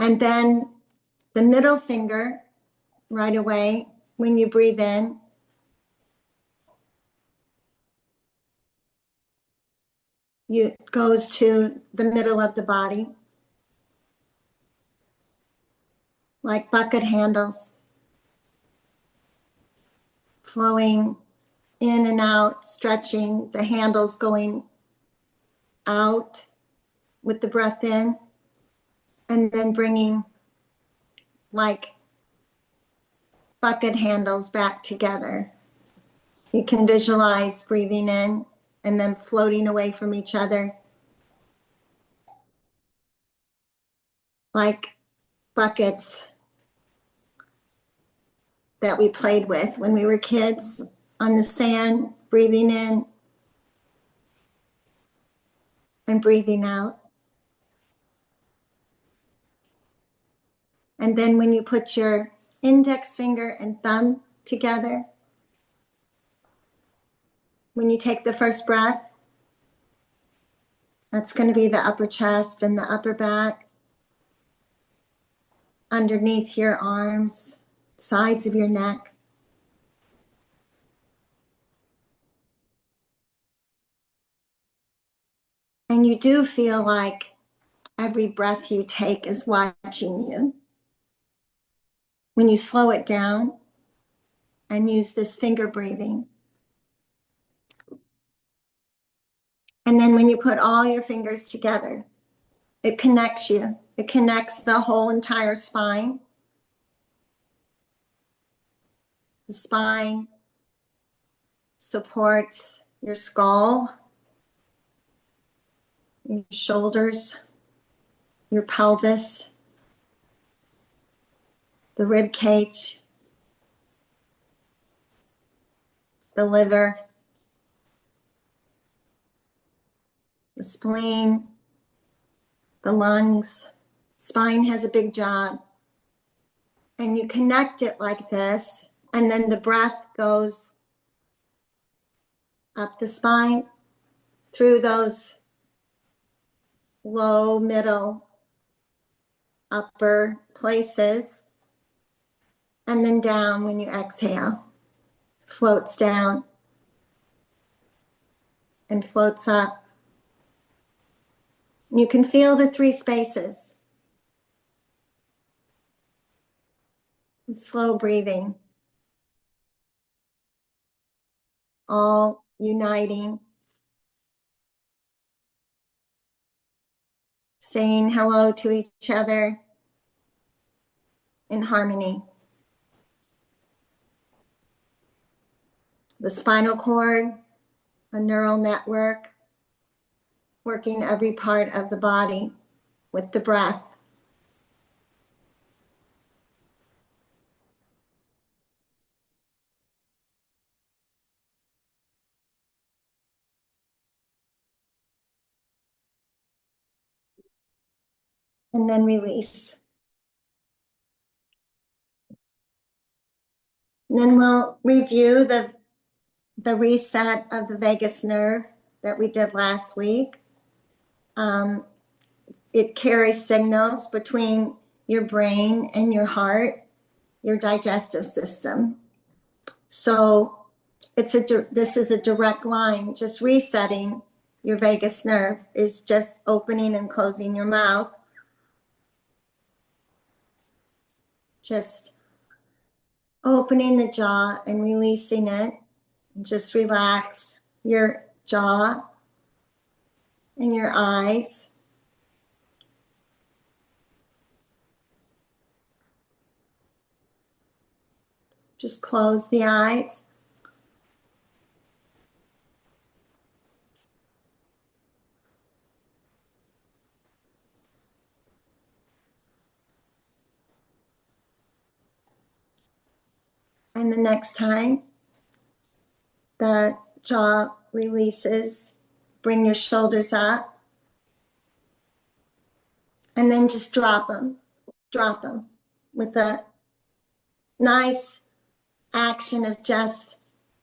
And then the middle finger right away when you breathe in. It goes to the middle of the body, like bucket handles, flowing in and out, stretching, the handles going out with the breath in, and then bringing like bucket handles back together. You can visualize breathing in and then floating away from each other like buckets that we played with when we were kids on the sand, breathing in and breathing out. And then when you put your index finger and thumb together, when you take the first breath, that's going to be the upper chest and the upper back, underneath your arms, sides of your neck. And you do feel like every breath you take is watching you. When you slow it down and use this finger breathing. And then when you put all your fingers together, it connects you. It connects the whole entire spine. The spine supports your skull, your shoulders, your pelvis, the rib cage, the liver, the spleen, the lungs. Spine has a big job. And you connect it like this, and then the breath goes up the spine through those low, middle, upper places, and then down when you exhale. Floats down and floats up. You can feel the three spaces. Slow breathing, all uniting, saying hello to each other in harmony. The spinal cord, a neural network, working every part of the body with the breath. And then release. And then we'll review the reset of the vagus nerve that we did last week. It carries signals between your brain and your heart, your digestive system. So this is a direct line. Just resetting your vagus nerve is just opening and closing your mouth. Just opening the jaw and releasing it. Just relax your jaw and your eyes. Just close the eyes. And the next time the jaw releases, bring your shoulders up. And then just drop them with a nice action of just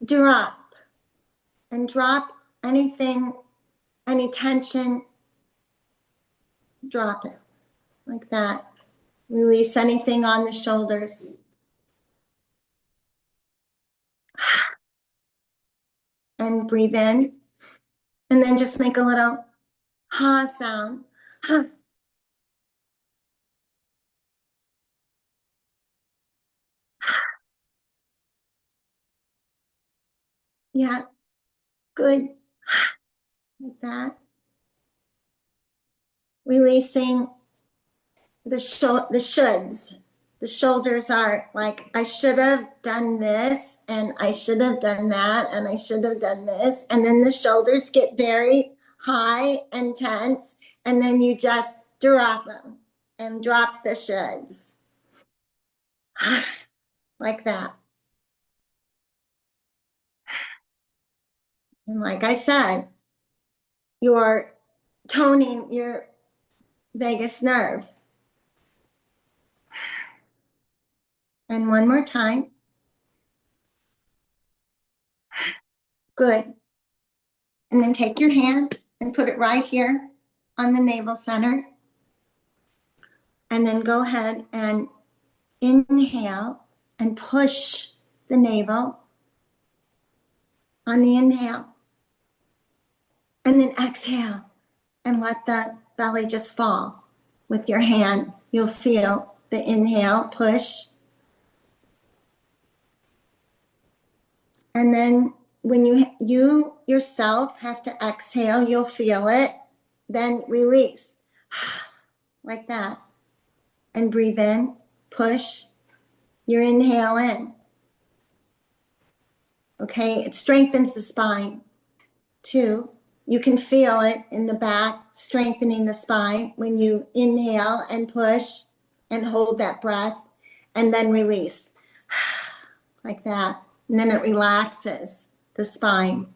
drop. And drop anything, any tension, drop it like that. Release anything on the shoulders. And breathe in. And then just make a little ha sound. Ha. Yeah, good. Like that. Releasing the shoulds. The shoulders are like, I should have done this, and I should have done that, and I should have done this. And then the shoulders get very high and tense, and then you just drop them and drop the shoulds. Like that. And like I said, you're toning your vagus nerve. And one more time. Good. And then take your hand and put it right here on the navel center. And then go ahead and inhale and push the navel on the inhale. And then exhale and let the belly just fall with your hand. You'll feel the inhale, push. And then when you yourself have to exhale, you'll feel it. Then release like that. And breathe in, push your inhale in. Okay, it strengthens the spine too. You can feel it in the back, strengthening the spine when you inhale and push and hold that breath and then release like that. And then it relaxes the spine.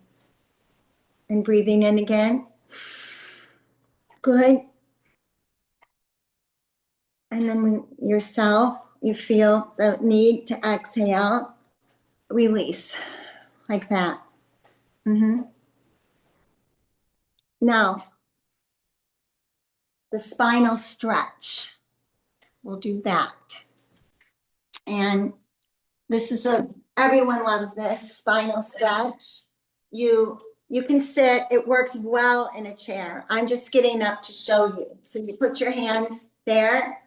And breathing in again. Good. And then when yourself, you feel the need to exhale, release like that. Mm-hmm. Now, the spinal stretch. We'll do that. And this is everyone loves this spinal stretch. You can sit, it works well in a chair. I'm just getting up to show you. So you put your hands there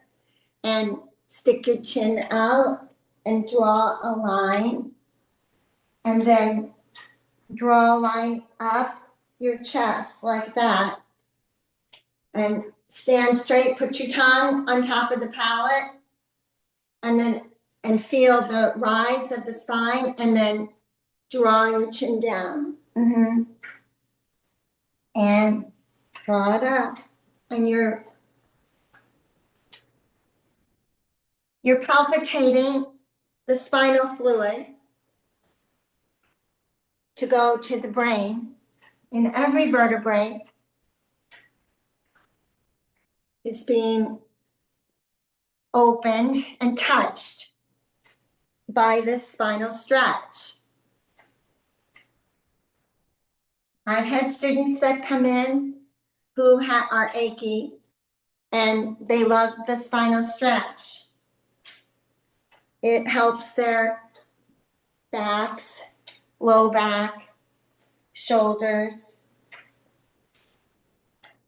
and stick your chin out and draw a line. And then draw a line up your chest like that. And stand straight, put your tongue on top of the palate. And feel the rise of the spine, and then draw your chin down. Mm-hmm. And draw it up. And you're palpitating the spinal fluid to go to the brain. In every vertebrae is being opened and touched by this spinal stretch. I've had students that come in who are achy, and they love the spinal stretch. It helps their backs, low back, shoulders.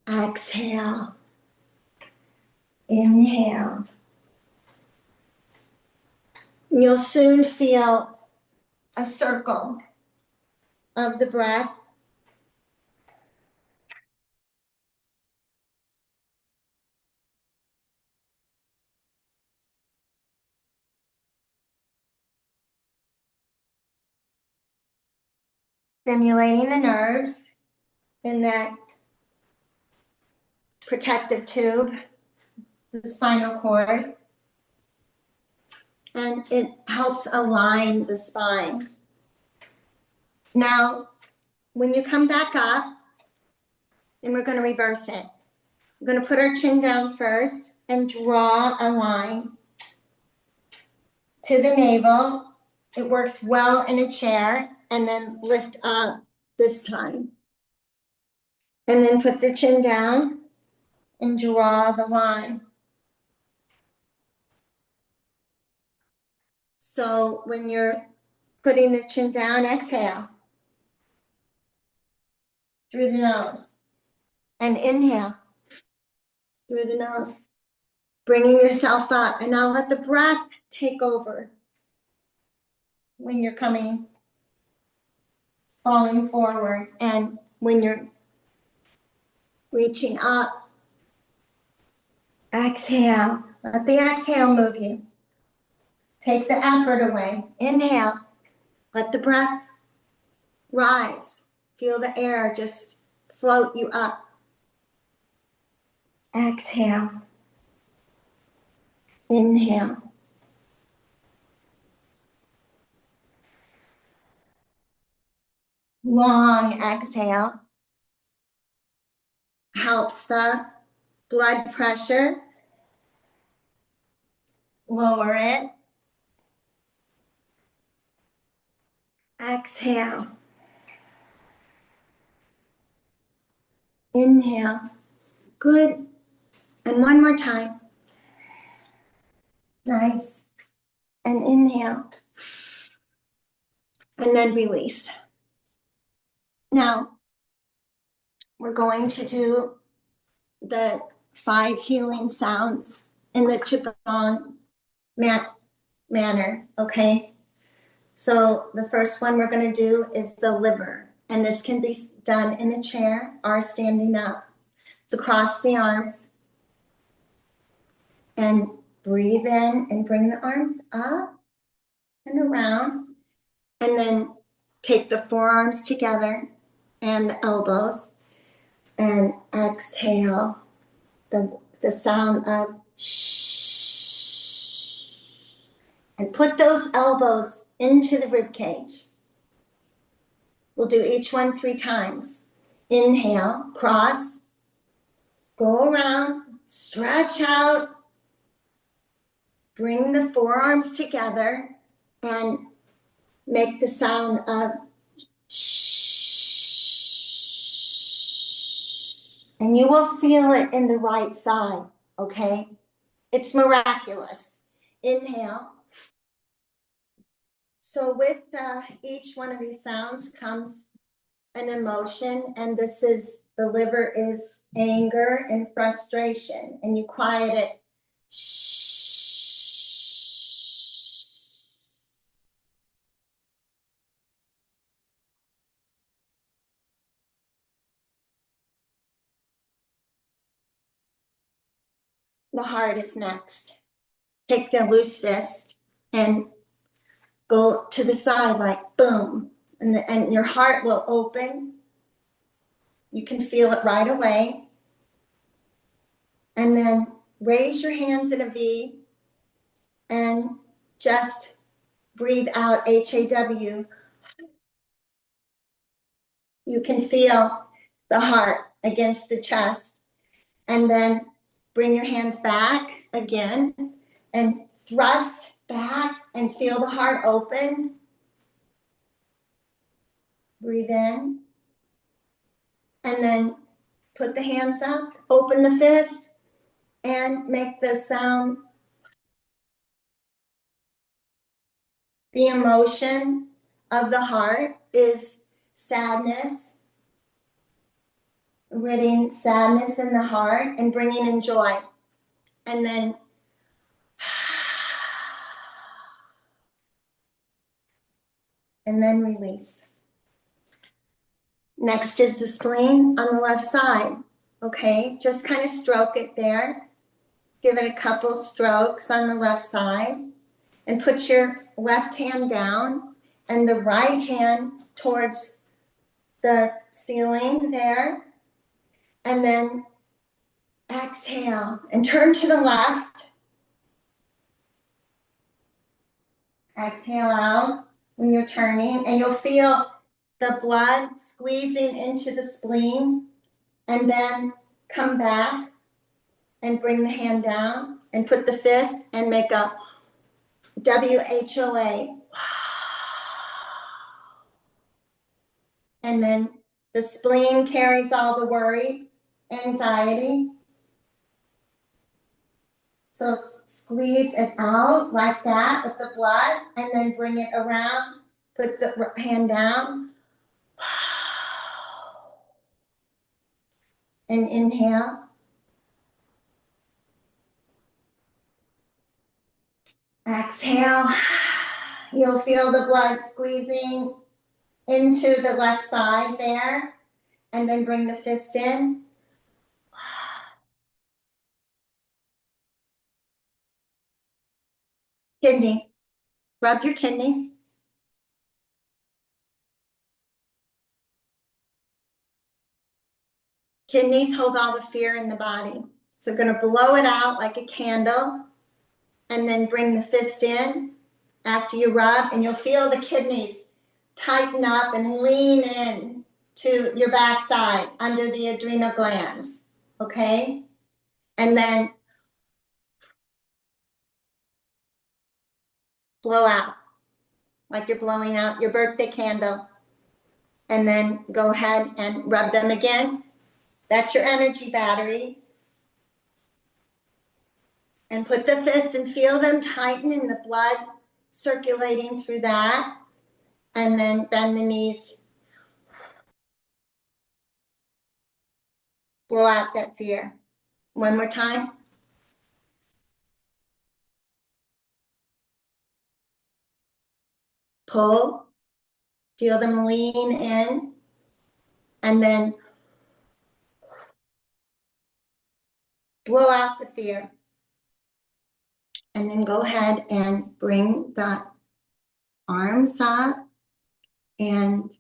Exhale. Inhale. You'll soon feel a circle of the breath. Stimulating the nerves in that protective tube, the spinal cord, and it helps align the spine. Now, when you come back up, then we're going to reverse it. We're going to put our chin down first and draw a line to the navel. It works well in a chair, and then lift up this time. And then put the chin down and draw the line. So when you're putting the chin down, exhale through the nose and inhale through the nose, bringing yourself up. And now let the breath take over when you're falling forward, and when you're reaching up, exhale. Let the exhale move you. Take the effort away. Inhale. Let the breath rise. Feel the air just float you up. Exhale. Inhale. Long exhale helps the blood pressure. Lower it. Exhale. Inhale. Good. And one more time. Nice. And inhale. And then release. Now, we're going to do the 5 healing sounds in the Qigong manner, okay? So the first one we're going to do is the liver. And this can be done in a chair or standing up. So cross the arms and breathe in and bring the arms up and around. And then take the forearms together and the elbows and exhale the sound of shh. And put those elbows into the rib cage. We'll do each one 3 times. Inhale, cross, go around, stretch out, bring the forearms together, and make the sound of shh. And you will feel it in the right side, okay? It's miraculous. Inhale. So with each one of these sounds comes an emotion, and this is, the liver is anger and frustration, and you quiet it. The heart is next. Take the loose fist and go to the side like boom, and your heart will open. You can feel it right away. And then raise your hands in a V and just breathe out HAW. You can feel the heart against the chest. And then bring your hands back again and thrust back and feel the heart open. Breathe in. And then put the hands up, open the fist, and make the sound. The emotion of the heart is sadness, ridding sadness in the heart and bringing in joy. And then release. Next is the spleen on the left side. Okay, just kind of stroke it there. Give it a couple strokes on the left side. And put your left hand down and the right hand towards the ceiling there. And then exhale and turn to the left. Exhale out when you're turning, and you'll feel the blood squeezing into the spleen. And then come back and bring the hand down and put the fist and make a WHOA. And then the spleen carries all the worry, anxiety. So So squeeze it out like that with the blood, and then bring it around. Put the hand down. And inhale. Exhale. You'll feel the blood squeezing into the left side there. And then bring the fist in. Kidney. Rub your kidneys. Kidneys hold all the fear in the body. So we're going to blow it out like a candle. And then bring the fist in after you rub. And you'll feel the kidneys tighten up and lean in to your backside under the adrenal glands. Okay? And then blow out like you're blowing out your birthday candle. And then go ahead and rub them again. That's your energy battery. And put the fist and feel them tighten and the blood circulating through that. And then bend the knees. Blow out that fear. One more time. Pull. Feel them lean in. And then blow out the fear. And then go ahead and bring the arms up and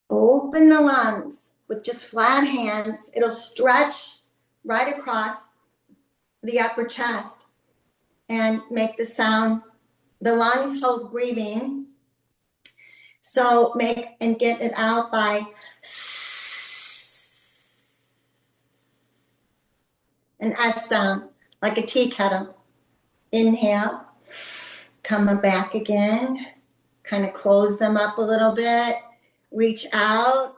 open the lungs with just flat hands. It'll stretch right across the upper chest and make the sound. The lungs hold breathing. So make and get it out by an S sound, like a tea kettle. Inhale, come back again, kind of close them up a little bit, reach out,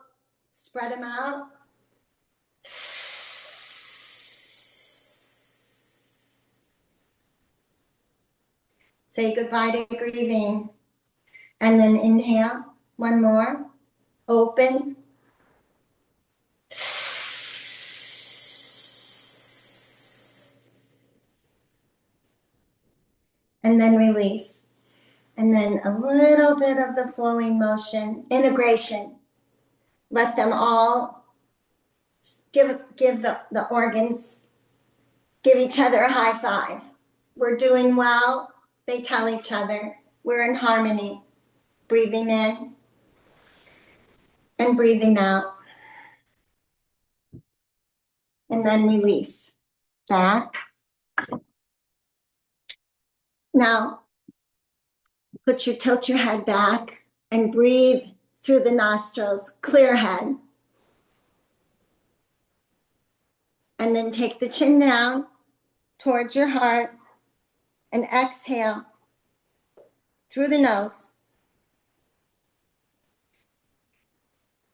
spread them out. Say goodbye to grieving. And then inhale, one more, open. And then release. And then a little bit of the flowing motion, integration. Let them all give the organs, give each other a high five. We're doing well. They tell each other. We're in harmony. Breathing in and breathing out. And then release that. Now, tilt your head back and breathe through the nostrils, clear head. And then take the chin down towards your heart and exhale through the nose.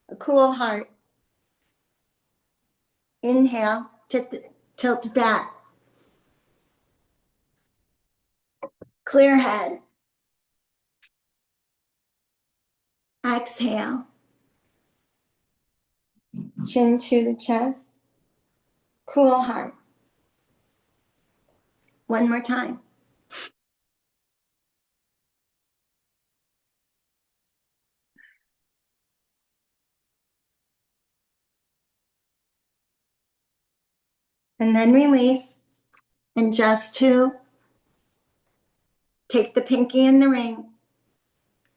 A cool heart. Inhale, tilt back. Clear head. Exhale. Chin to the chest. Cool heart. One more time. And then release. And just to take the pinky and the ring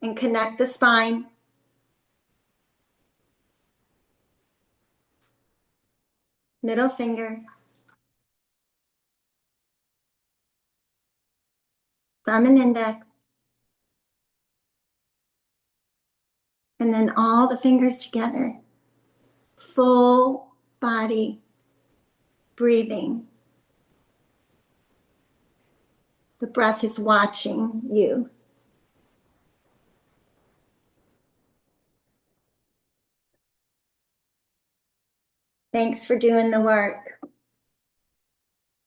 and connect the spine. Middle finger. Thumb and index. And then all the fingers together. Full body breathing. The breath is watching you. Thanks for doing the work.